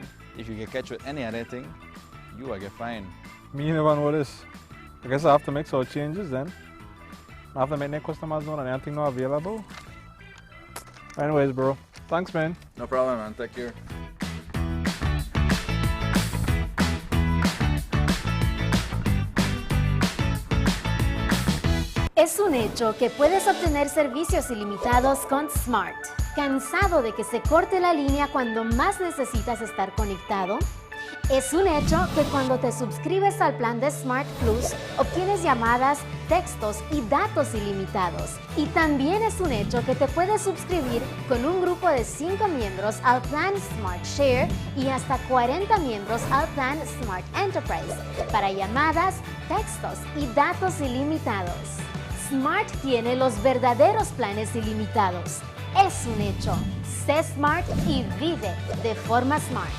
man. If you get catch with any other thing, you will get fined. Me never know this. I guess I have to make some changes then. I have to make the customers know and anything not available. Anyways, bro. Thanks, man. No problem, man. Take care. Es un hecho que puedes obtener servicios ilimitados con Smart. ¿Cansado de que se corte la línea cuando más necesitas estar conectado? Es un hecho que cuando te suscribes al plan de Smart Plus, obtienes llamadas, textos y datos ilimitados. Y también es un hecho que te puedes suscribir con un grupo de 5 miembros al plan Smart Share y hasta 40 miembros al plan Smart Enterprise para llamadas, textos y datos ilimitados. Smart tiene los verdaderos planes ilimitados. Es un hecho. Sé Smart y vive de forma Smart.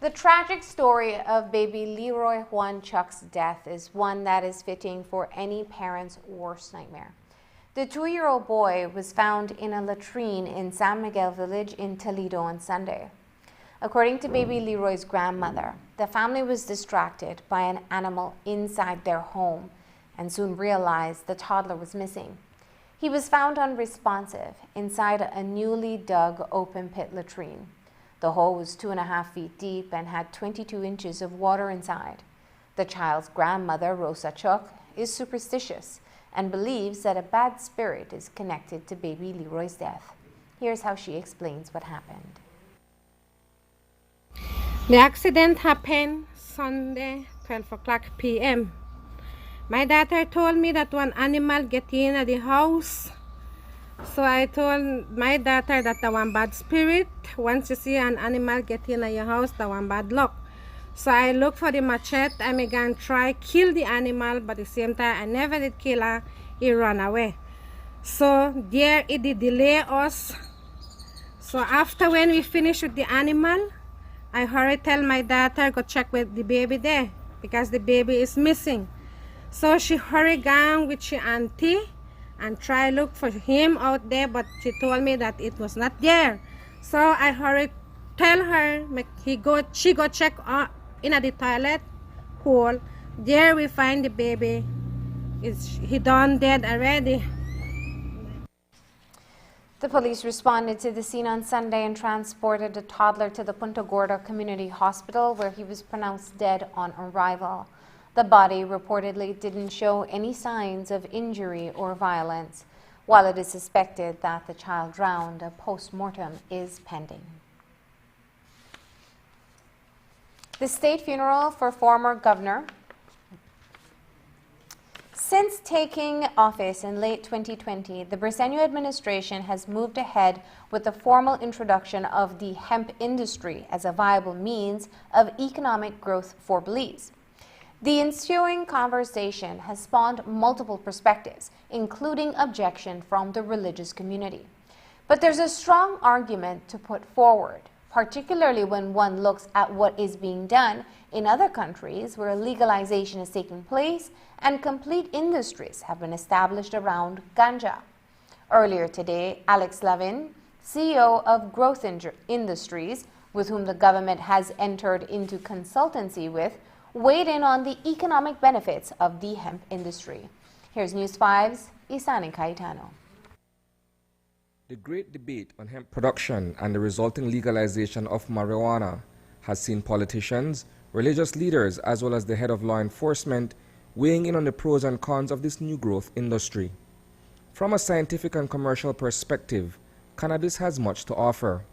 The tragic story of baby Leroy Juan Chuck's death is one that is fitting for any parent's worst nightmare. The 2-year-old boy was found in a latrine in San Miguel Village in Toledo on Sunday. According to baby Leroy's grandmother, the family was distracted by an animal inside their home and soon realized the toddler was missing. He was found unresponsive inside a newly dug open pit latrine. The hole was 2.5 feet deep and had 22 inches of water inside. The child's grandmother, Rosa Chuck, is superstitious and believes that a bad spirit is connected to baby Leroy's death. Here's how she explains what happened. The accident happened Sunday, 12 o'clock p.m. My daughter told me that one animal get in the house. So I told my daughter that the one bad spirit. Once you see an animal get in your house, the one bad luck. So I look for the machete. I began try kill the animal, but at the same time I never did kill her. He ran away. So there it did delay us. So after when we finish with the animal, I hurry tell my daughter go check with the baby there because the baby is missing. So she hurry gone with she auntie and try look for him out there, but she told me that it was not there. So I hurry tell her she go check in the toilet hole. There we find the baby. He done dead already. The police responded to the scene on Sunday and transported the toddler to the Punta Gorda Community Hospital, where he was pronounced dead on arrival. The body reportedly didn't show any signs of injury or violence. While it is suspected that the child drowned, a post-mortem is pending. The state funeral for former Governor Since taking office in late 2020, the Briceño administration has moved ahead with the formal introduction of the hemp industry as a viable means of economic growth for Belize. The ensuing conversation has spawned multiple perspectives, including objection from the religious community. But there's a strong argument to put forward, particularly when one looks at what is being done in other countries where legalization is taking place and complete industries have been established around ganja. Earlier today, Alex Lavin, CEO of Growth Industries, with whom the government has entered into consultancy with, weighed in on the economic benefits of the hemp industry. Here's News 5's Isani Cayetano. The great debate on hemp production and the resulting legalization of marijuana has seen politicians, religious leaders, as well as the head of law enforcement weighing in on the pros and cons of this new growth industry. From a scientific and commercial perspective, cannabis has much to offer.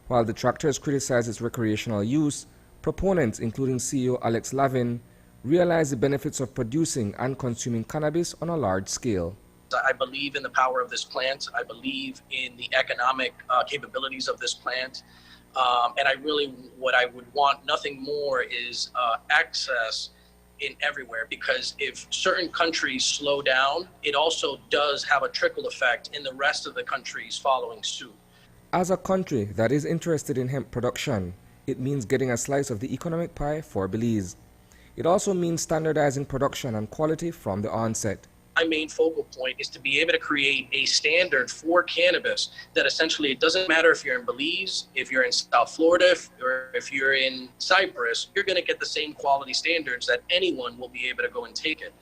While detractors criticize its recreational use, proponents, including CEO Alex Lavin, realize the benefits of producing and consuming cannabis on a large scale. I believe in the power of this plant. I believe in the economic capabilities of this plant. And what I would want nothing more is access in everywhere, because if certain countries slow down, it also does have a trickle effect in the rest of the countries following suit. As a country that is interested in hemp production, it means getting a slice of the economic pie for Belize. It also means standardizing production and quality from the onset. My main focal point is to be able to create a standard for cannabis that essentially, it doesn't matter if you're in Belize, if you're in South Florida, or if you're in Cyprus, you're going to get the same quality standards that anyone will be able to go and take it.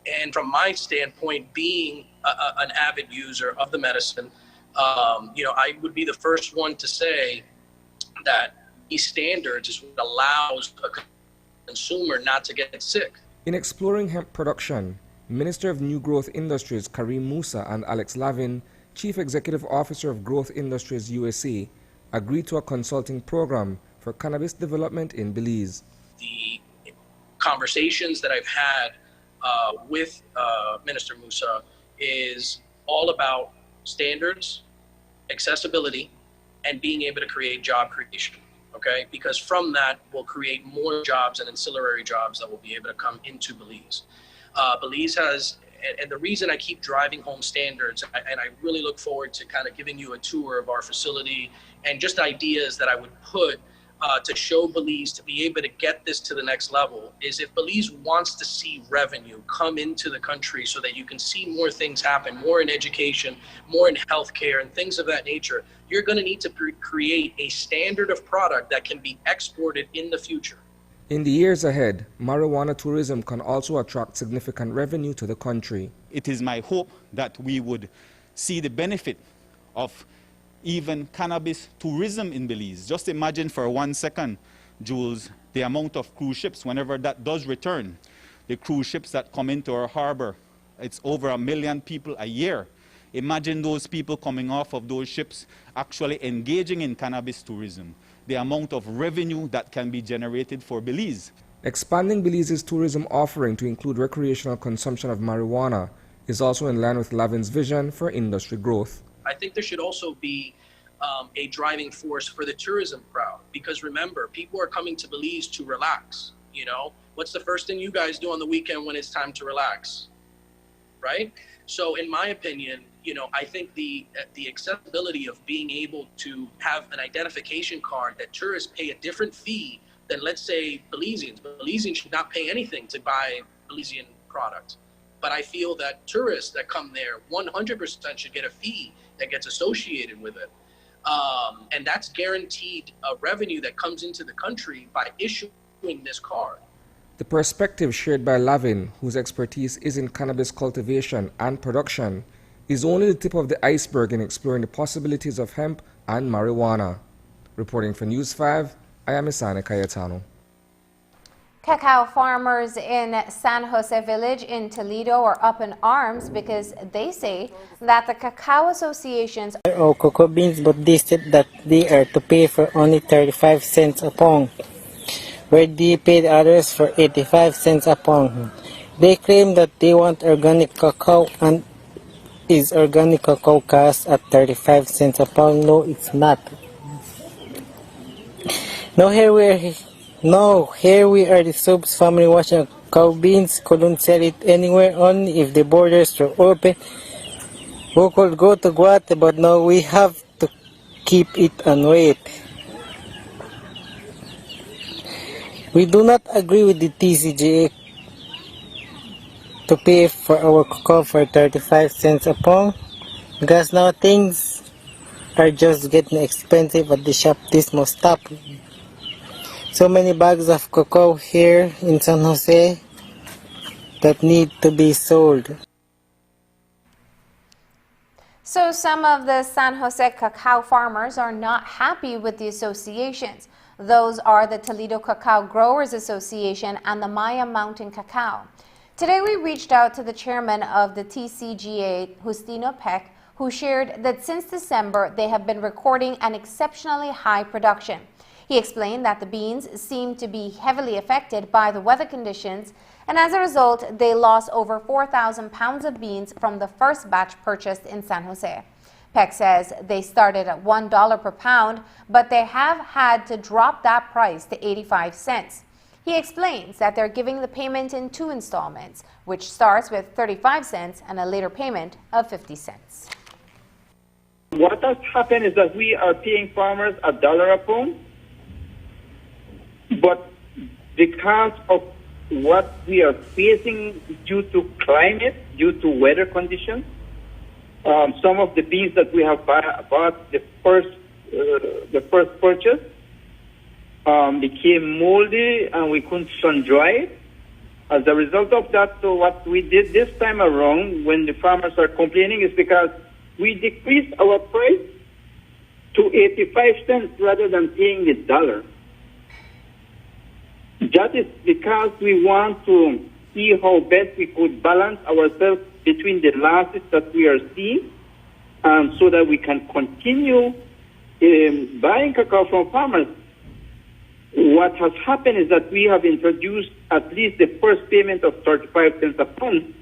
And from my standpoint, being an avid user of the medicine, I would be the first one to say that these standards is what allows a consumer not to get sick. In exploring hemp production, Minister of New Growth Industries Karim Musa and Alex Lavin, Chief Executive Officer of Growth Industries USA, agreed to a consulting program for cannabis development in Belize. The conversations that I've had with Minister Musa is all about standards, accessibility, and being able to create job creation. Okay, because from that we'll create more jobs and ancillary jobs that will be able to come into Belize. Belize has, and the reason I keep driving home standards, and I really look forward to kind of giving you a tour of our facility and just ideas that I would put to show Belize to be able to get this to the next level, is if Belize wants to see revenue come into the country so that you can see more things happen, more in education, more in healthcare and things of that nature, you're going to need to create a standard of product that can be exported in the future. In the years ahead, marijuana tourism can also attract significant revenue to the country. It is my hope that we would see the benefit of even cannabis tourism in Belize. Just imagine for 1 second, Jules, the amount of cruise ships, whenever that does return, the cruise ships that come into our harbor, it's over 1 million people a year. Imagine those people coming off of those ships actually engaging in cannabis tourism, the amount of revenue that can be generated for Belize. Expanding Belize's tourism offering to include recreational consumption of marijuana is also in line with Lavin's vision for industry growth. I think there should also be a driving force for the tourism crowd, because remember, people are coming to Belize to relax. You know, what's the first thing you guys do on the weekend when it's time to relax, right? So in my opinion, I think the accessibility of being able to have an identification card that tourists pay a different fee than, let's say, Belizeans. Belizeans should not pay anything to buy Belizean product. But I feel that tourists that come there 100% should get a fee that gets associated with it. And that's guaranteed revenue that comes into the country by issuing this card. The perspective shared by Lavin, whose expertise is in cannabis cultivation and production, is only the tip of the iceberg in exploring the possibilities of hemp and marijuana. Reporting for News 5, I am Isani Cayetano. Cacao farmers in San Jose Village in Toledo are up in arms because they say that the cacao associations or cocoa beans, but they said that they are to pay for only 35 cents a pound, where they paid others for 85 cents a pound. They claim that they want organic cacao, and is organic cacao cost at 35 cents a pound? No, it's not. Here we are the Subs family washing cow beans. Couldn't sell it anywhere, only if the borders were open. We could go to Guate, but now we have to keep it and wait. We do not agree with the TCGA to pay for our cacao for 35 cents a pound, because now things are just getting expensive at the shop. This must stop. So many bags of cacao here in San Jose that need to be sold. So some of the San Jose cacao farmers are not happy with the associations. Those are the Toledo Cacao Growers Association and the Maya Mountain Cacao. Today we reached out to the chairman of the TCGA, Justino Peck, who shared that since December they have been recording an exceptionally high production. He explained that the beans seem to be heavily affected by the weather conditions, and as a result, they lost over 4,000 pounds of beans from the first batch purchased in San Jose. Peck says they started at $1 per pound, but they have had to drop that price to 85 cents. He explains that they're giving the payment in 2 installments, which starts with 35 cents and a later payment of 50 cents. What has happened is that we are paying farmers $1 a pound, but because of what we are facing due to climate, due to weather conditions, some of the beans that we have bought the first purchase became moldy and we couldn't sun dry it. As a result of that, so what we did this time around when the farmers are complaining is because we decreased our price to 85 cents rather than paying the $1. That is because we want to see how best we could balance ourselves between the losses that we are seeing, so that we can continue buying cacao from farmers. What has happened is that we have introduced at least the first payment of 35 cents a pound,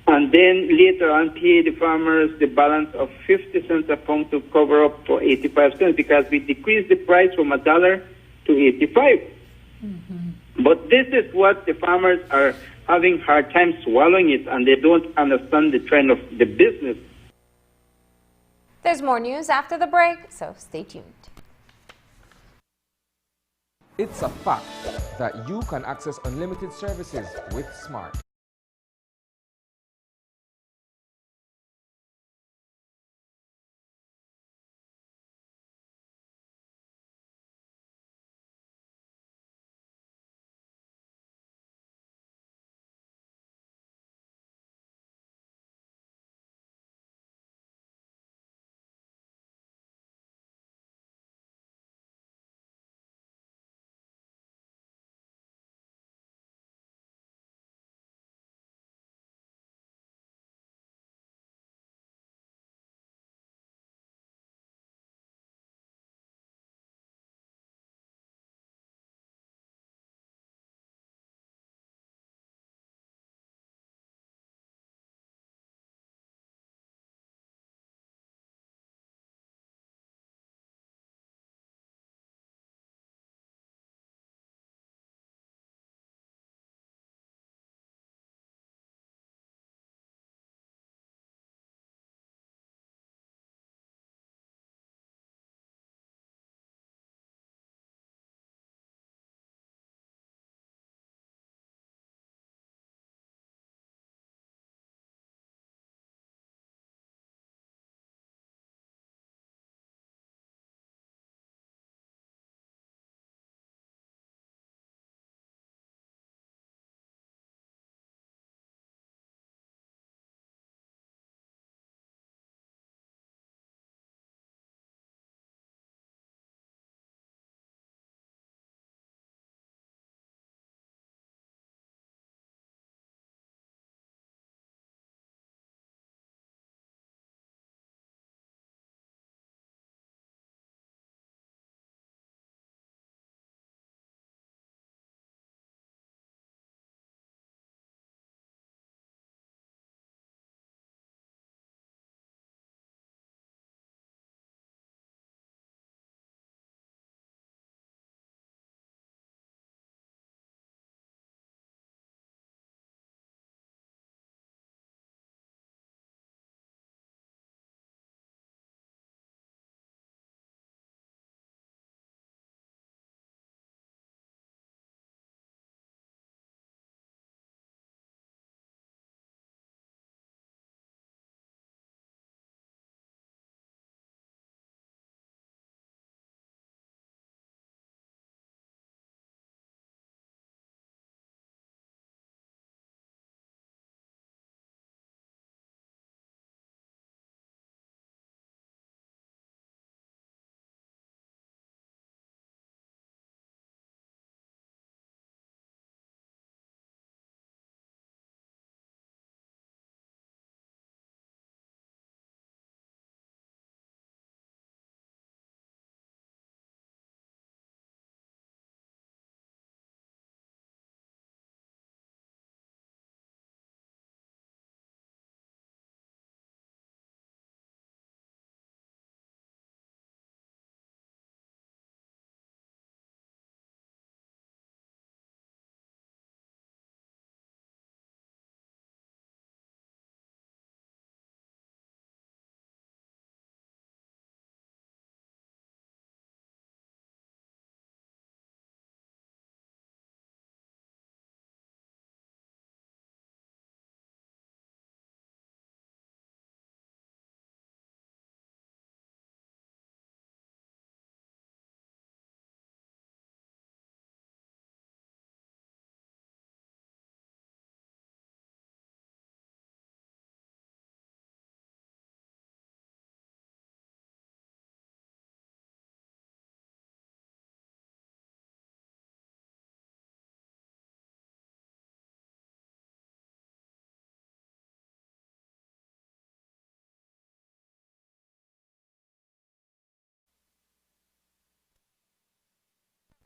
and then later on pay the farmers the balance of 50 cents a pound to cover up for 85 cents, because we decreased the price from $1 to 85. But this is what the farmers are having hard time swallowing it, and they don't understand the trend of the business. There's more news after the break, so stay tuned. It's a fact that you can access unlimited services with Smart.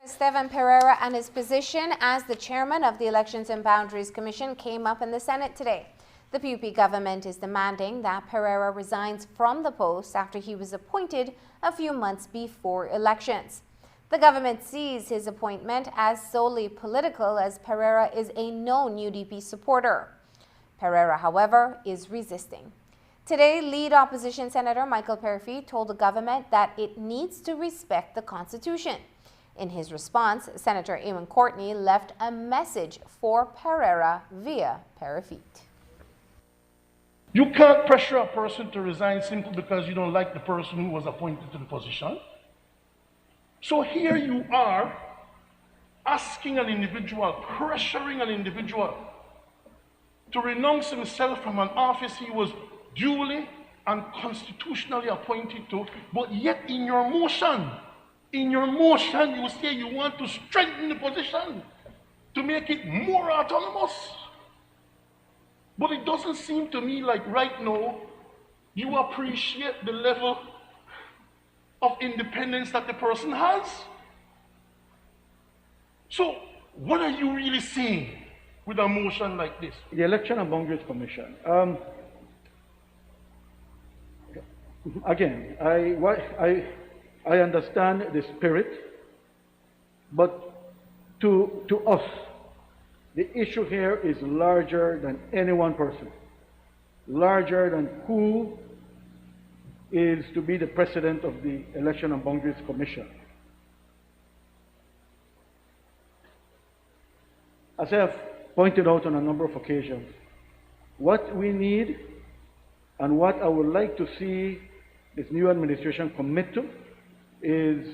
Estevan Pereira and his position as the chairman of the Elections and Boundaries Commission came up in the Senate today. The PUP government is demanding that Pereira resigns from the post after he was appointed a few months before elections. The government sees his appointment as solely political, as Pereira is a known UDP supporter. Pereira, however, is resisting. Today, lead opposition Senator Michael Parafit told the government that it needs to respect the Constitution. In his response, Senator Eamon Courtney left a message for Pereira via Parafit. You can't pressure a person to resign simply because you don't like the person who was appointed to the position. So here you are asking an individual, pressuring an individual to renounce himself from an office he was duly and constitutionally appointed to, but yet in your motion, you say you want to strengthen the position to make it more autonomous. But it doesn't seem to me like right now you appreciate the level of independence that the person has. So what are you really saying with a motion like this? The Election and Boundaries Commission. Again, I understand the spirit, but to us, the issue here is larger than any one person, larger than who is to be the president of the Election and Boundaries Commission. As I have pointed out on a number of occasions, what we need and what I would like to see this new administration commit to is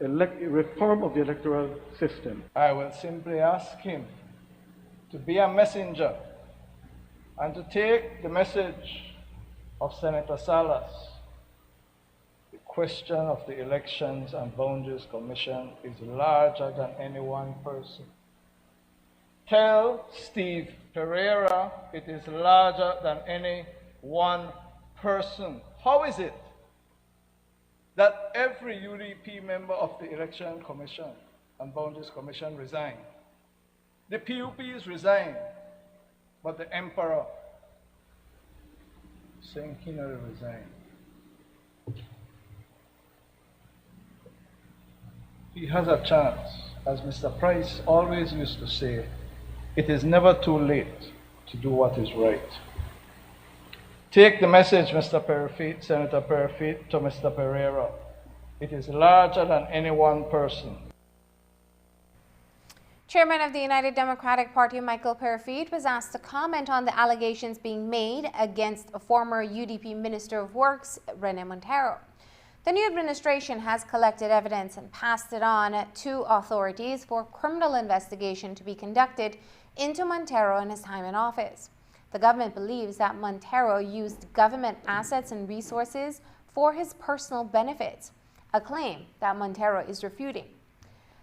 reform of the electoral system. I will simply ask him to be a messenger and to take the message of Senator Salas. The question of the Elections and Boundaries Commission is larger than any one person. Tell Steve Pereira it is larger than any one person. How is it that every UDP member of the Election Commission and Boundaries Commission resigned? The PUPs resigned, but the Emperor saying he never resigned. He has a chance. As Mr. Price always used to say, it is never too late to do what is right. Take the message, Mr. Parafit, Senator Parafit, to Mr. Pereira. It is larger than any one person. Chairman of the United Democratic Party, Michael Parafit, was asked to comment on the allegations being made against a former UDP Minister of Works, Rene Montero. The new administration has collected evidence and passed it on to authorities for criminal investigation to be conducted into Montero and his time in office. The government believes that Montero used government assets and resources for his personal benefits, a claim that Montero is refuting.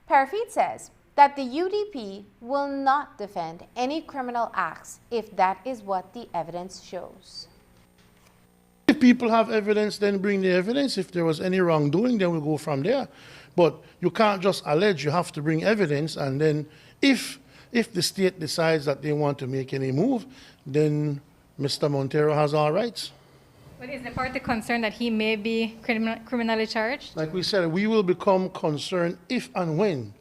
Parafit says that the UDP will not defend any criminal acts if that is what the evidence shows. If people have evidence, then bring the evidence. If there was any wrongdoing, then we'll go from there. But you can't just allege, you have to bring evidence, and then if the state decides that they want to make any move, then Mr. Montero has all rights. But is the party concerned that he may be criminally charged? Like we said, we will become concerned if and when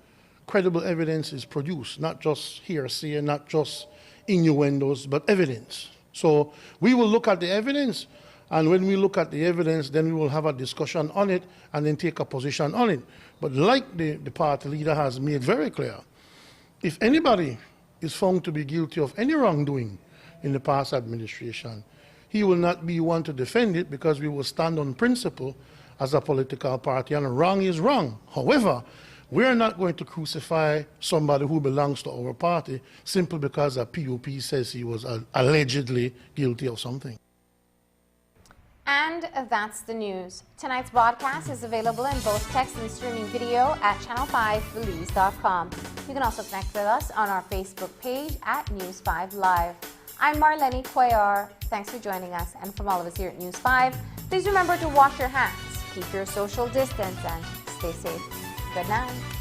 credible evidence is produced, not just hearsay, not just innuendos, but evidence. So we will look at the evidence, and when we look at the evidence, then we will have a discussion on it and then take a position on it. But like the party leader has made very clear, if anybody is found to be guilty of any wrongdoing in the past administration, he will not be one to defend it, because we will stand on principle as a political party, and wrong is wrong. However, we are not going to crucify somebody who belongs to our party simply because a PUP says he was allegedly guilty of something. And that's the news. Tonight's broadcast is available in both text and streaming video at channel5belize.com. You can also connect with us on our Facebook page at News 5 Live. I'm Marlene Cuellar. Thanks for joining us. And from all of us here at News 5, please remember to wash your hands, keep your social distance, and stay stay safe. Good night.